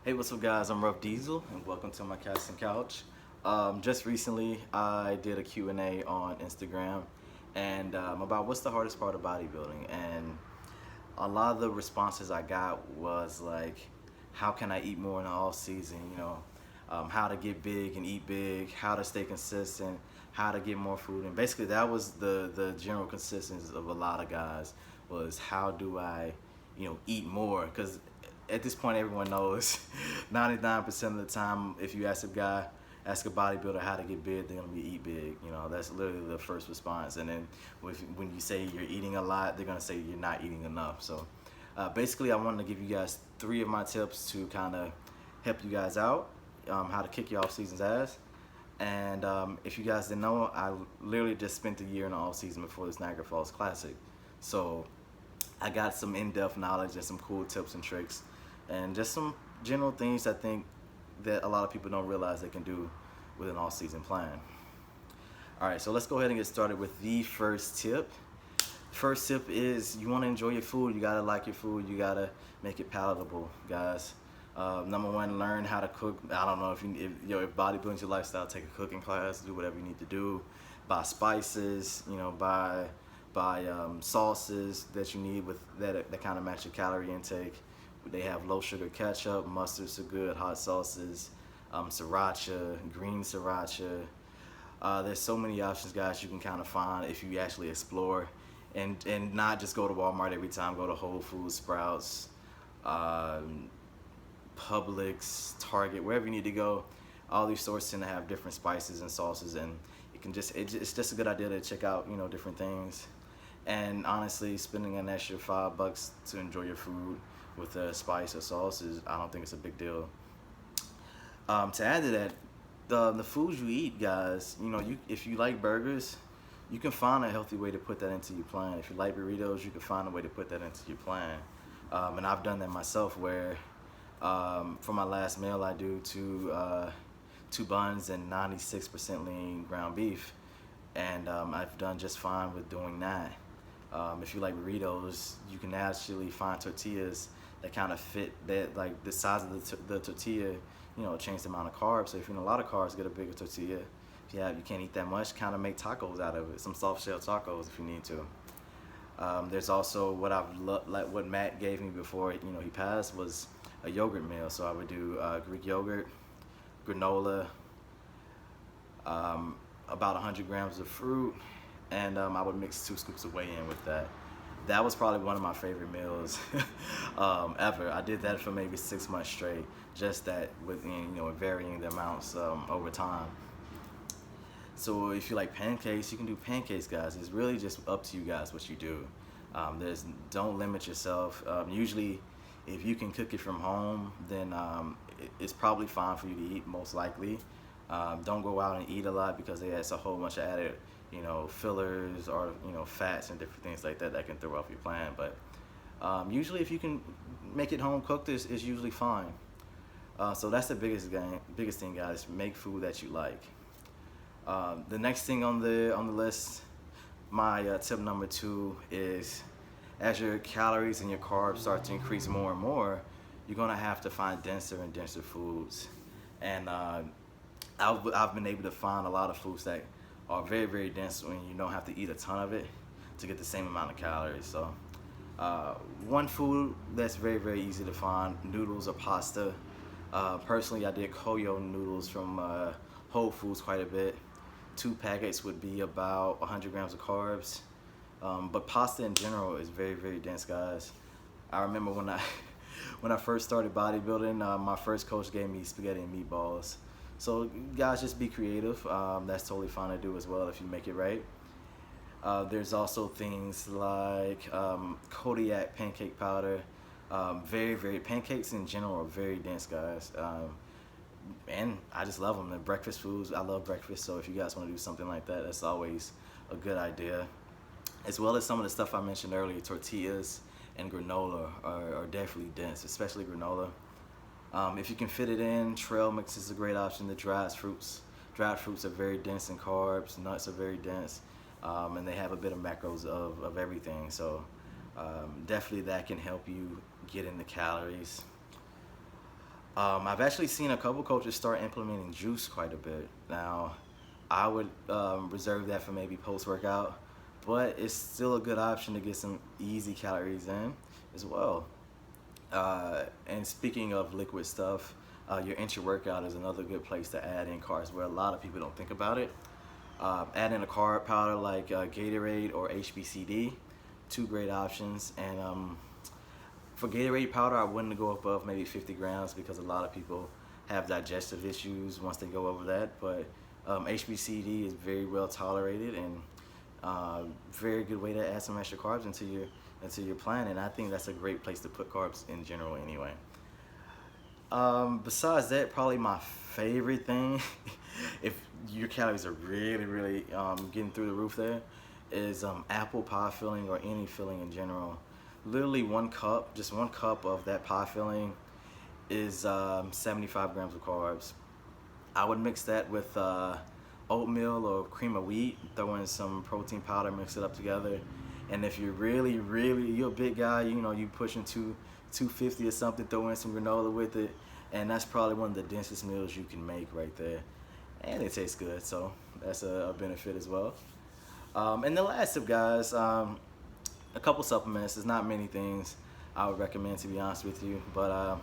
Hey, what's up, guys? I'm Rough Diesel, and welcome to my casting couch. Just recently, I did a Q&A on Instagram, and about what's the hardest part of bodybuilding. And a lot of the responses I got was like, how can I eat more in the off season? How to get big and eat big, how to stay consistent, how to get more food. And basically, that was the general consistency of a lot of guys was how do I, eat more? Because at this point, everyone knows 99% of the time, if you ask a bodybuilder how to get big, they're gonna be eat big. That's literally the first response. And then when you say you're eating a lot, they're gonna say you're not eating enough. So basically, I wanted to give you guys 3 of my tips to kind of help you guys out, how to kick your off season's ass. And if you guys didn't know, I literally just spent a year in the off season before this Niagara Falls Classic. So I got some in-depth knowledge and some cool tips and tricks and just some general things I think that a lot of people don't realize they can do with an off-season plan. All right, so let's go ahead and get started with the first tip. First tip is you want to enjoy your food. You gotta like your food. You gotta make it palatable, guys. Number one, learn how to cook. I don't know if bodybuilding's your lifestyle, take a cooking class, do whatever you need to do. Buy spices, buy sauces that you need with that kind of match your calorie intake. They have low sugar ketchup, mustards are good, hot sauces, sriracha, green sriracha. There's so many options, guys, you can kind of find if you actually explore and not just go to Walmart every time. Go to Whole Foods, Sprouts, Publix, Target, wherever you need to go. All these stores tend to have different spices and sauces, and it's just a good idea to check out different things. And honestly, spending an extra $5 to enjoy your food with a spice or sauce I don't think it's a big deal. To add to that, the foods you eat, guys, if you like burgers, you can find a healthy way to put that into your plan. If you like burritos, you can find a way to put that into your plan. And I've done that myself where for my last meal I do two buns and 96% lean ground beef, and I've done just fine with doing that. If you like burritos, you can actually find tortillas that kind of fit that, like the size of the tortilla, change the amount of carbs. So if you're in a lot of carbs, get a bigger tortilla. If you can't eat that much, kind of make tacos out of it, some soft shell tacos if you need to. There's also what Matt gave me before he passed was a yogurt meal. So I would do Greek yogurt, granola, about 100 grams of fruit, and I would mix 2 scoops of whey in with that. That was probably one of my favorite meals ever. I did that for maybe 6 months straight, just that with varying the amounts over time. So if you like pancakes, you can do pancakes, guys. It's really just up to you guys what you do. Don't limit yourself. Usually, if you can cook it from home, then it's probably fine for you to eat, most likely. Don't go out and eat a lot because there's a whole bunch of added fillers or fats and different things like that can throw off your plan. But usually if you can make it home cooked, is usually fine. So that's the biggest thing, guys. Make food that you like. The next thing on the list, my tip number 2 is, as your calories and your carbs start to increase more and more, you're gonna have to find denser and denser foods. And I've been able to find a lot of foods that are very, very dense when you don't have to eat a ton of it to get the same amount of calories. So one food that's very, very easy to find, noodles or pasta. Personally, I did Koyo noodles from Whole Foods quite a bit. 2 packets would be about 100 grams of carbs. But pasta in general is very, very dense, guys. I remember when I first started bodybuilding, my first coach gave me spaghetti and meatballs. So guys, just be creative. That's totally fine to do as well if you make it right. There's also things like Kodiak pancake powder. Pancakes in general are very dense, guys. And I just love them. They're breakfast foods. I love breakfast. So if you guys want to do something like that, that's always a good idea. As well as some of the stuff I mentioned earlier, tortillas and granola are definitely dense, especially granola. If you can fit it in, trail mix is a great option. The dried fruits are very dense in carbs. Nuts are very dense, and they have a bit of macros of everything. So definitely that can help you get in the calories. I've actually seen a couple coaches start implementing juice quite a bit. Now, I would reserve that for maybe post workout, but it's still a good option to get some easy calories in as well. And speaking of liquid stuff, your intra workout is another good place to add in carbs where a lot of people don't think about it. Add in a carb powder like Gatorade or HBCD, two great options. And for Gatorade powder, I wouldn't go above maybe 50 grams because a lot of people have digestive issues once they go over that. But HBCD is very well tolerated and very good way to add some extra carbs into your plan. And I think that's a great place to put carbs in general anyway. Besides that, probably my favorite thing, if your calories are really getting through the roof there, is apple pie filling or any filling in general. Literally one cup, just one cup of that pie filling is 75 grams of carbs. I would mix that with oatmeal or cream of wheat, throw in some protein powder, mix it up together. And if you're you're a big guy, you know, you pushing 250 or something, throw in some granola with it. And that's probably one of the densest meals you can make right there. And it tastes good, so that's a benefit as well. And the last tip, guys, a couple supplements. There's not many things I would recommend, to be honest with you, but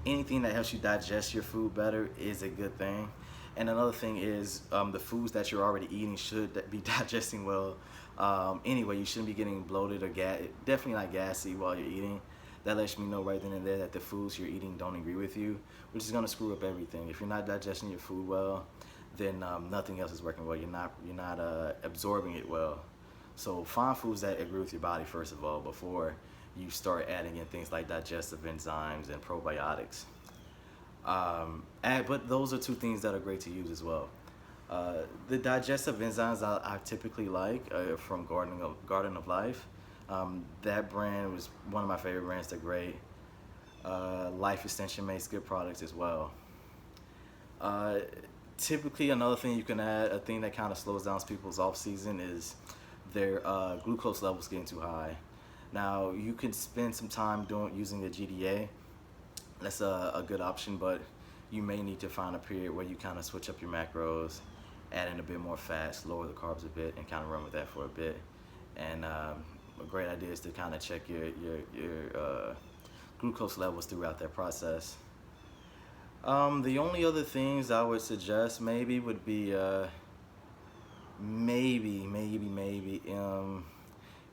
anything that helps you digest your food better is a good thing. And another thing is the foods that you're already eating should be digesting well. Anyway, you shouldn't be getting bloated or definitely not gassy while you're eating. That lets me know right then and there that the foods you're eating don't agree with you, which is gonna screw up everything. If you're not digesting your food well, then nothing else is working well. You're not absorbing it well. So find foods that agree with your body first of all before you start adding in things like digestive enzymes and probiotics. But those are two things that are great to use as well. The digestive enzymes I typically like from Garden of Life. That brand was one of my favorite brands. They're great. Life Extension makes good products as well. Uh, Typically, another thing you can add, a thing that kind of slows down people's off season, is their glucose levels getting too high. Now, you can spend some time using a GDA. That's a good option, but you may need to find a period where you kind of switch up your macros, add in a bit more fats, lower the carbs a bit, and kind of run with that for a bit. And a great idea is to kind of check your glucose levels throughout that process. The only other things I would suggest maybe would be maybe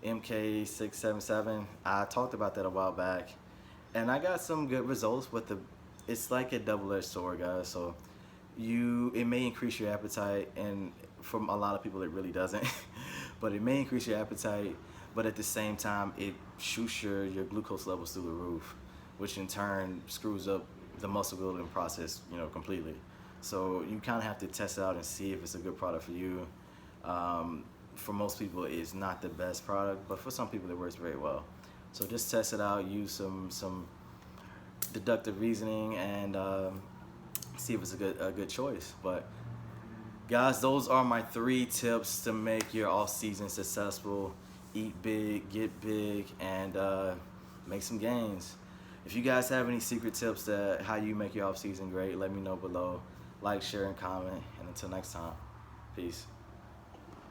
MK677. I talked about that a while back, and I got some good results. But it's like a double-edged sword, guys. So it may increase your appetite, and from a lot of people it really doesn't. But it may increase your appetite, but at the same time it shoots your glucose levels through the roof, which in turn screws up the muscle building process, you know, completely. So you kind of have to test it out and see if it's a good product for you. For most people, it's not the best product, but for some people, it works very well. So just test it out, use some deductive reasoning, and see if it's a good choice. But guys, those are my 3 tips to make your off season successful. Eat big, get big, and make some gains. If you guys have any secret tips to how you make your off season great, let me know below. Like, share, and comment. And until next time, peace.